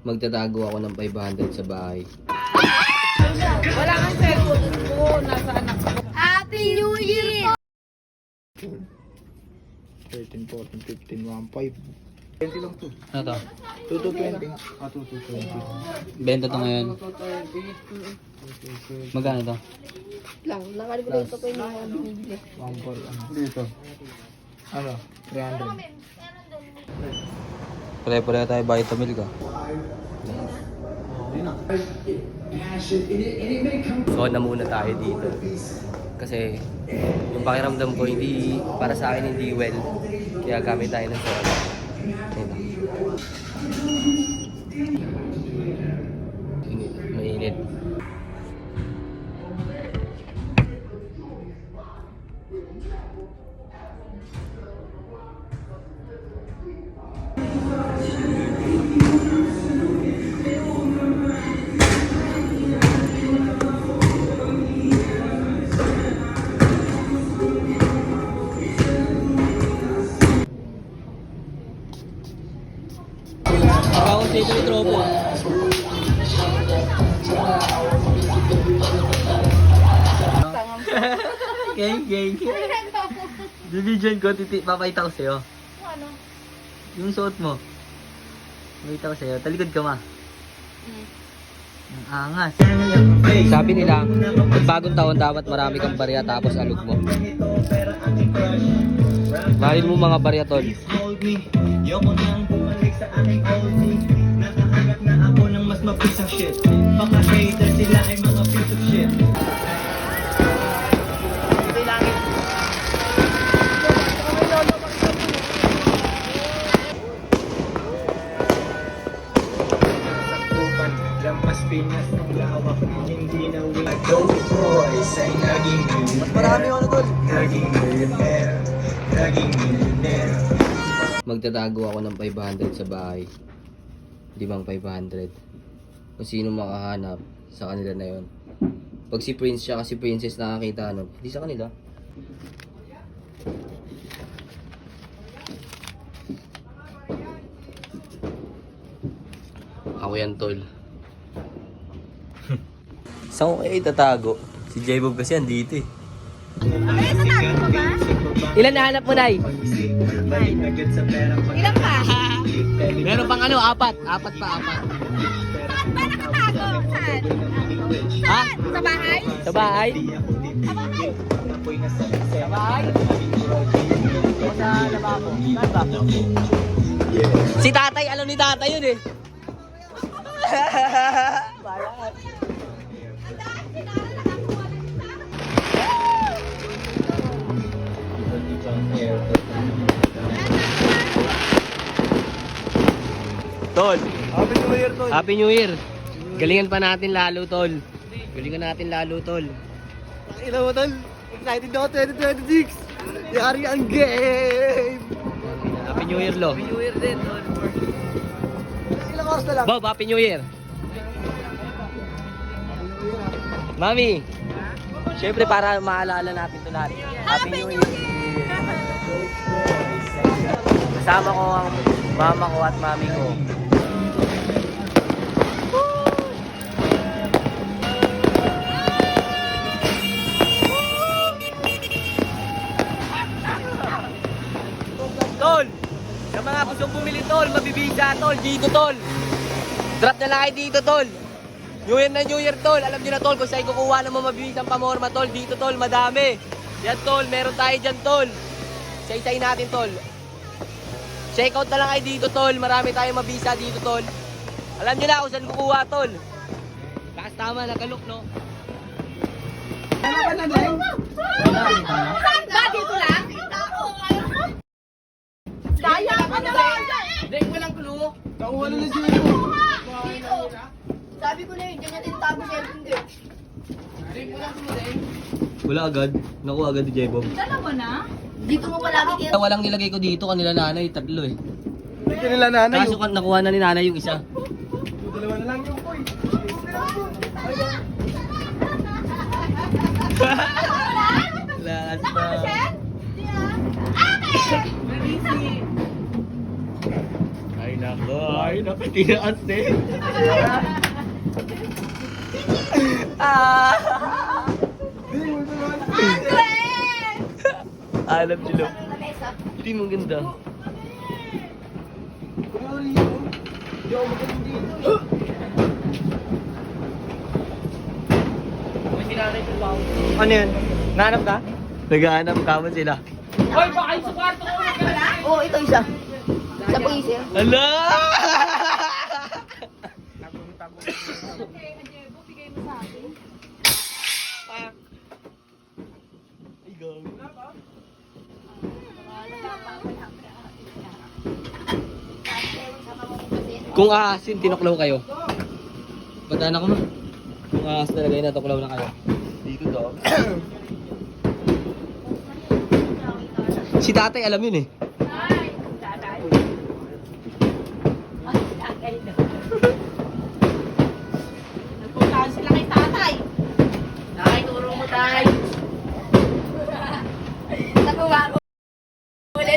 Magtatago ako ng 500 sa bahay. Wala kang cellphone mo. Nasa anak ko. Happy New Year! 13, 14, 15, 1, 5. 20 lang to. Ano to? 2 to 20 nga. 2 to 20. Benta to ngayon. Magkano to? Lang, nakalibulito ko yung mga binibili. 1 for ano. Dito. Ano? 300. Pare-pare tayo Vitamilk ka. So na muna tayo dito. Kasi yung pakiramdam ko hindi, para sa akin hindi well. Kaya gamit tayo ng soda. Mainit. Ako sa ito ni Tropo. Gang. Bibidyon ko, papakita ko sa'yo. Ano? Yung suot mo. Papakita ko sa'yo. Talikod ka ma. Ang angas. Sabi nila, pag bagong taon dapat marami kang barya tapos alog mo. Mahalin mo mga barya tol. Yoko nang bumalik sa aking old me. Nakahanap na ako ng mas mapisang shit. Mga hater sila ay mga piece of shit. Ito'y langit. Saktupan, lampas Pinas ng lawak. Hindi na wala. Go boys ay naging millionaire. Marami ako tol. Naging millionaire. Naging millionaire. Magtatago ako ng 500 sa bahay. 500. Kung sino makahanap sa kanila na yon. Pag si Prince siya kasi Princess nakakita nun, hindi sa kanila. Ako yan tol. Saan ko kayo itatago? Si J-Bob kasi andito eh. Ilan nahanap mo, Nay? Ilan pa? Meron pang ano, apat. Apat pa. Saan ba nakatago? Saan? Ha? Sa bahay? Sa bahay? Sa bahay? Sa bahay? O sa lababo? Saan ba? Si tatay, alam ni tatay yun eh. Balat. Tol. Happy New Year, tol. Happy New Year. Galingan pa natin lalo, tol. Galingan natin lalo, tol. Ilan mo, tol? Excited ako 2026. Yari ang game. Happy New Year, lo. Happy New Year din, tol. Ilang oras na lang? Bob, Happy New Year. Mami. Siyempre para maalala natin ito lahat. Happy New Year. Kasama ko ang mama ko at mami ko. Tol! Sa mga gustong bumili tol, mabibisa tol, dito tol. Drop na lang kayo dito tol. New Year na New Year tol. Alam niyo na tol kung saan kukuha ng mga mabibisang pamorma tol. Dito tol, madami. Yan tol, meron tayo dyan tol. Isa-isayin natin tol. Check out na lang kayo dito tol. Marami tayong mabisa dito tol. Alam niyo na kung saan kukuha tol. Takas tama, nakalok no. Saan ba? Dito lang? Daya ka naman! Hindi, walang clue. Nakuha na siya. Dito. Sabi ko na yun, dyan natin tago sa cellphone din. Wala agad. Nakuha agad ni J-Bob. Dalawa na? Dito mo palagi kaya. Walang nilagay ko dito, kanila nanay, tatlo eh. Hindi ka nila nanay. Kaso nakuha na ni nanay yung isa. Dalawa na lang yung boy. Last pa. Ay, nako, tinaas din. Alam nyo, hindi mo ganda. Ano yan? Nahanap ka? Naghahanap ka man sila. Oo, ito isa. Sa puisi. Ala! Kung aasin, tinuklaw kayo. Bataan ako ma. Kung aas talaga yun, natuklaw na kayo. Dito daw. Si tatay alam yun eh. Nagpuntahan sila kay tatay. Tay, turo mo tay. Nakuha ko. Ulit.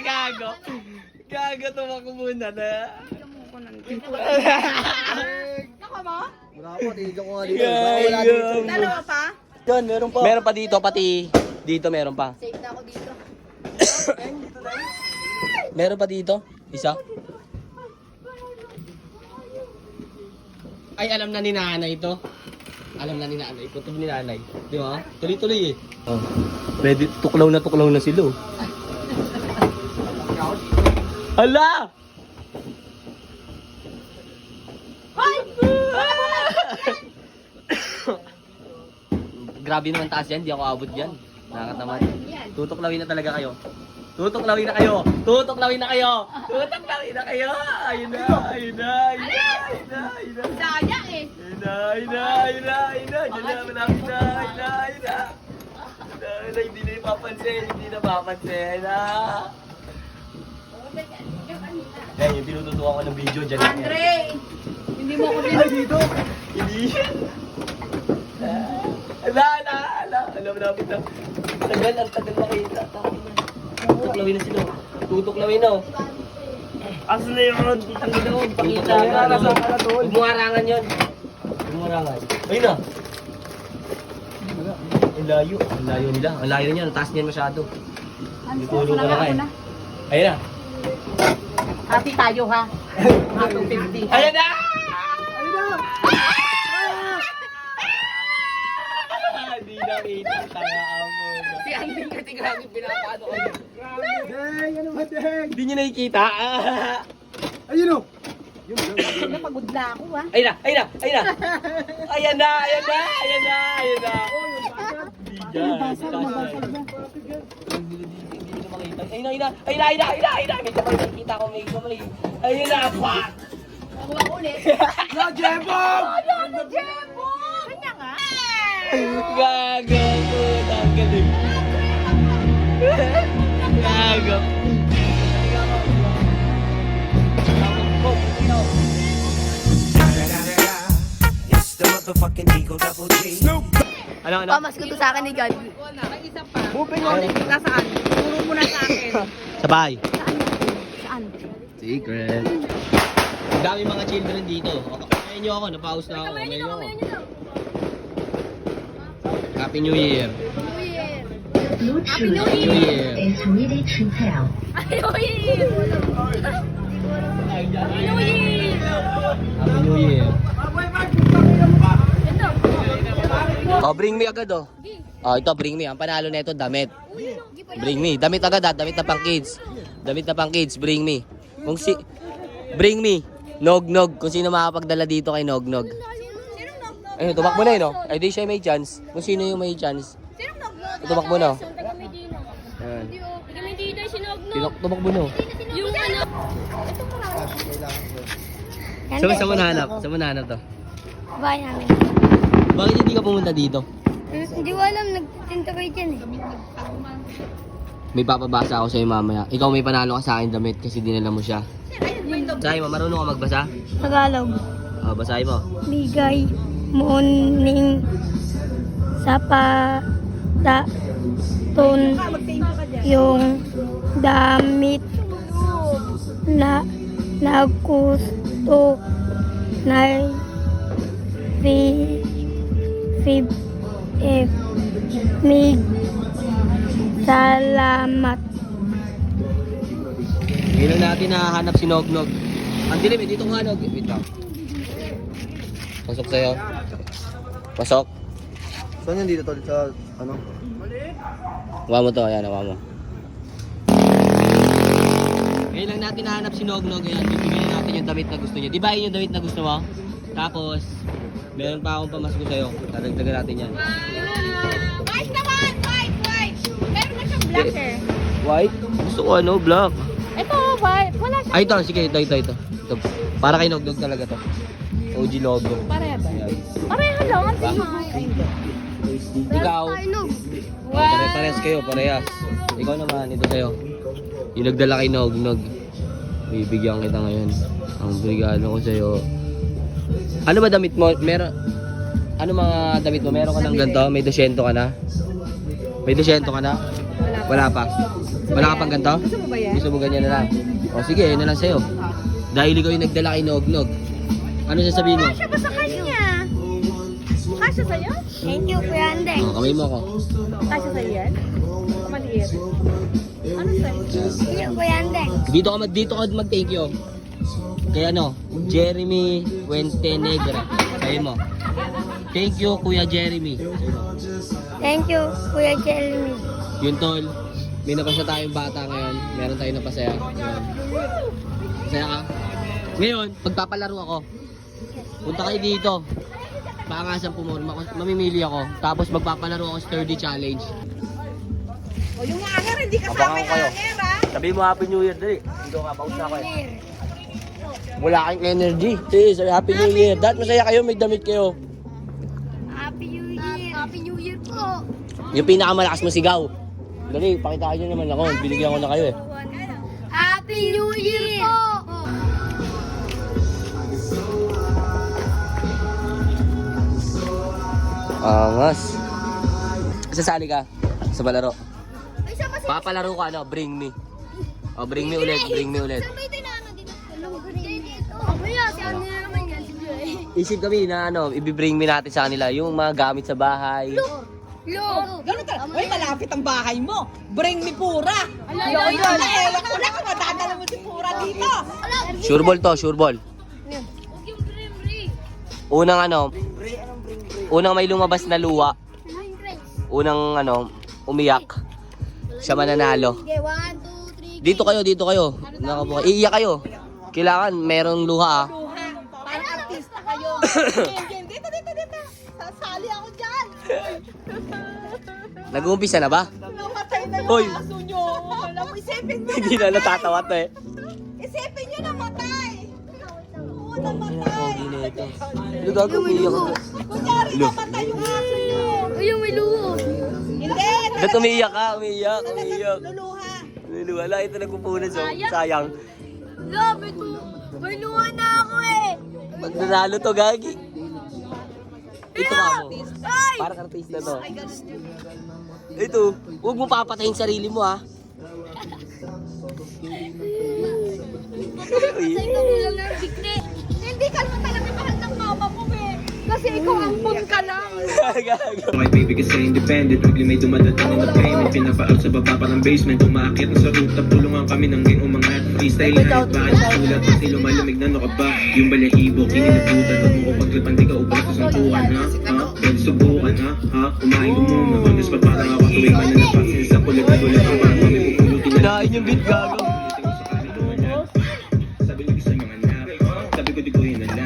Gago. Gago, tumakbo muna na. Nako mo? Wala ko, tigil ko nga dito. Wala dito. Dalawa pa? Yan, meron pa. Meron pa dito, pati dito meron pa. Safe na ako dito. Meron pa dito? Isa? Ay, alam na ni nanay ito. Alam na ni nanay. Kutob ni nanay. Di ba? Tuloy-tuloy eh. Oh. Ready, tuklaw na sila. Oh. Hala! Grabe naman taas yan, di ako abot dyan. Nakakatamad. Tutuklawin na talaga kayo. Tutuklawin na kayo! Tutuklawin na kayo! Tutuklawin na kayo! Ayun na! Ayun na! Ayun na! Ayun na! Ayun na! Daya eh. Ayun na! Ayun na! Ayun na! Ayun na! Diyan na! Malapit na! Ayun na! Ayun na! Ayun na! Hindi na ipapansin! Hindi na papansin! Ayun na! Yan, yung tinututukan ko ng video dyan. Andre! Hindi mo ako Dito. Hindi. Ala, alam mo namin na. Ang tagal makita. Tutuklawin na sila. Tutuklawin na. Asan na yun? Ang ginawa, pakita. Huwag mo harangan yun. Huwag mo harangan. Ayun na. Ang layo. Ang layo nila. Ang layo niya. Ang taas niyan masyado. Tulong ka na kayo. Ayun na. Happy tayo ha. Mga 250. Ayun na! Hindi nakita. Tanga mo. Si Andy kasi grabe pinapano ko. Deng, ano ba, Deng? Hindi niya nakikita. Ayun o. Napagod na ako ha. Ayun na, ayun na, ayun na. Ayan na, ayan na, ayan na, ayan na. Hindi dyan. Hindi na makita. Ayun na, ayun na, ayun na, ayun na, ayun na, ayun na. May kamay nakikita ko, may kamay. Ayun na, fuck. Nakuha ko ulit. Na, Jebong! Ano, Jebo? Kanya nga. Gago po, ang galing. Gago. It's the motherfucking Eagle Double G. Ano, ano? Pamas ko to sa akin ni God. May isa pa. Moving on. Nasaan? Turo mo na sa akin. Sabay. Saan? Secret. Ang dami mga children dito. Kamayan nyo ako, napaus na ako. Kamayan nyo ako. Happy New Year. New Year. Happy New New Year. is ready to tell. New Year. New Year. Happy New Year. Oh, bring me agad oh. Oh, ito bring me. Ang panalo na ito, damit. Bring me. Damit agad ah. Damit na pang kids. Damit na pang kids. Bring me. Kung si... Bring me. Nog-nog. Kung sino makapagdala dito kay Nog-nog. Ayun, tumakbo na yun oh. Ay, di siya may chance. Kung sino yung may chance. Tumakbo na oh. Ayan. Tumakbo na oh. Yung ano? Saan mo nahanap? Saan mo nahanap to? Bahay namin. Bakit hindi ka pumunta dito? Hindi ko alam, nagtinta kayo dyan eh. May papabasa ako sa'yo mamaya. Ikaw may panalo ka sa akin damit kasi dinala mo siya. Basahin mo, marunong ka magbasa? Tagalog. Oh, basahin mo. Bigay, morning, sapa, ta, ton, yung damit na gusto na mig salamat. Ngayon lang natin nahanap si Nognog. Ang dilim, dito nga Nog. Wait lang. Pasok sa'yo. Pasok. Saan yan dito tol? Sa ano? Hawa mo to, ayan, hawa mo. Ngayon lang natin nahanap si Nognog. Ayan, bibigyan natin yung damit na gusto niya. Di ba yun yung damit na gusto mo? Tapos, meron pa akong pamasko sa'yo. Dadagdagan natin yan. White naman! White! Meron na siyang black eh. White? Gusto ko ano, black. Ito, white. Wala siya. Ay, ito. Sige, ito. Ito. Para kay Nognog talaga to. OG logo. Pareha ba? Ayan. Pareha lang. Ang tingin. Ay, hindi. Ikaw. Pare-pares kayo, parehas. Ikaw naman, ito sa'yo. Yung nagdala kay Nognog. Bibigyan kita ngayon. Ang regalo ko sa'yo. Ano ba damit mo? Ano mga damit mo? Meron ka ng ganito? May 200 ka na? May 200 ka na? Wala pa. Wala ka pang ganito? Gusto mo ba yan? Gusto mo ganyan na lang? O sige, yun na lang sa'yo. Dahil ikaw yung nagdala kay Nognog. Ano sasabihin mo? Kasya ba sa kanya? Kasya sa'yo? Thank you, Kuya Andeng. O, kamay mo ako. Kasya sa'yo yan? Maliit. Ano sa'yo? Thank you, Kuya Andeng. Dito ka mag-thank you. Kaya ano, Jeremy Fuentenegra. Sabi mo. Thank you, Kuya Jeremy. Thank you, Kuya Jeremy. Yun tol, may napasya tayong bata ngayon. Meron tayong napasaya. Yun. Masaya ka? Ngayon, pagpapalaro ako. Punta kayo dito. Paangasan pumorma ko. Mamimili ako. Tapos magpapalaro ako sturdy challenge. O yung hanger, hindi kasama yung hanger ha? Sabi mo Happy New Year, dali. Dito ka, pausa ko eh. Wala kang energy. Sige, sabi Happy New Year. Dahil masaya kayo, may damit kayo. Happy New Year. Happy New Year po. Yung pinakamalakas mo sigaw. Dali, pakitaan nyo naman ako. Binigyan ko na kayo eh. Happy New Year po. Angas. Sasali ka sa palaro. Papalaro ka ano, bring me. O, bring me ulit, bring me ulit. Isip kami na ano, ibibring me natin sa kanila yung mga gamit sa bahay. Ganun ka. Uy, malapit ang bahay mo. Bring me pura. Ewan ko na kung madadala mo si pura dito. Sure ball to, sure ball. Unang ano, unang may lumabas na luwa. Unang ano, umiyak. Siya mananalo. Dito kayo. Nakabuka. Iiyak kayo. Kailangan merong luha ah. Parang artista kayo. Game. Dito. Sasali ako dyan. Nag-uumpisa na ba? Namatay na yung Hoy. aso nyo. Alam mo, isipin mo Hindi na natatawa to eh. Isipin nyo namatay. Oo, namatay. Pogi na ito. Ano gago, umiiyak ako. Kunyari, Lo. namatay yung aso nyo. Ayun, may luho. Hindi. Ba't umiiyak ka? Umiiyak. Luluha. Wala, ito nagpupunas oh. Sayang. May luho na ako eh. Pag nanalo to, gagi. Ito ka mo. Parang artista to. Ito, huwag mo papatayin sarili mo ha. Hindi ka naman talaga mahal ng mama mo eh. Kasi ikaw ang pun ka lang. Gago. My baby kasi independent, bigli may dumadating na payment. Pinapaal sa baba pa ng basement, umaakit na sa rooftop. Tulungan kami ng ging umangat. Freestyle na, bakit sulat pati lumalamig na ano ka ba? Yung balahibo, kininiputan. Huwag mo ko pagtripan, di ka ubos sa sampuan ha? Pwede subukan ha? Kumain ko muna, kondis pa parang ako tuwing ka na napaksin sa kulit-kulit. Ang parang kami pupulutin na. Kinain yung beat, gago. Sabi ko sa mga nap, sabi ko di ko hinala.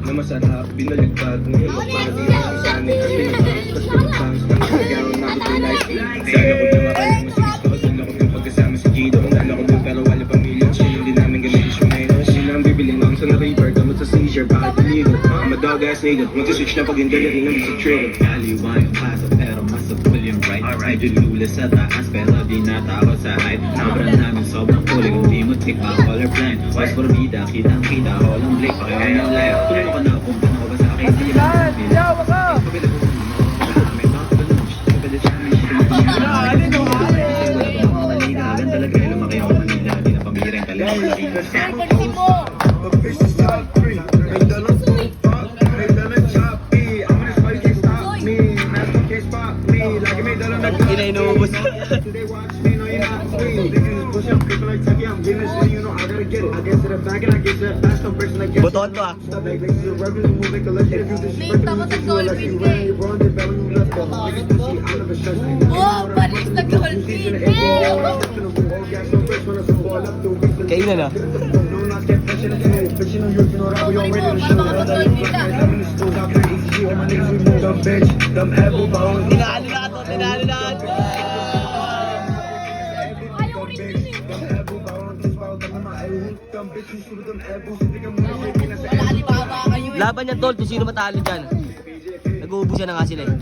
Na masarap, binalagtad mo yung pagpagi ang sanay at pinagpapagpapang sa pagkagawa na ito like sana ko na makalang masigis ko at nala ko yung pagkasama si Gido nala ko doon pero wala pamilya siya hindi namin ganun yung shumero sila ang bibili ng sa na-raper gamot sa seizure bakit paligo I'm a dog ass nigga mag-switch na pag hindi na rin naman sa trigger kaliwa yung kaso pero mas sa full yung right medyo lula sa taas pero di natakot sa height sobrang namin sobrang kuling hindi mo tik pa colorblind was for vida kitang-kita walang break pa kayo ng life tulong ka na kung paano ka ba sa akin yawa ka Ina inuubos. Buton to ah. Oh, palis na dolphin. Kainan na. Tinalo na to, tinalo na to. Laban niya tol, kung sino matalo dyan. Nag-uubusan na nga sila eh.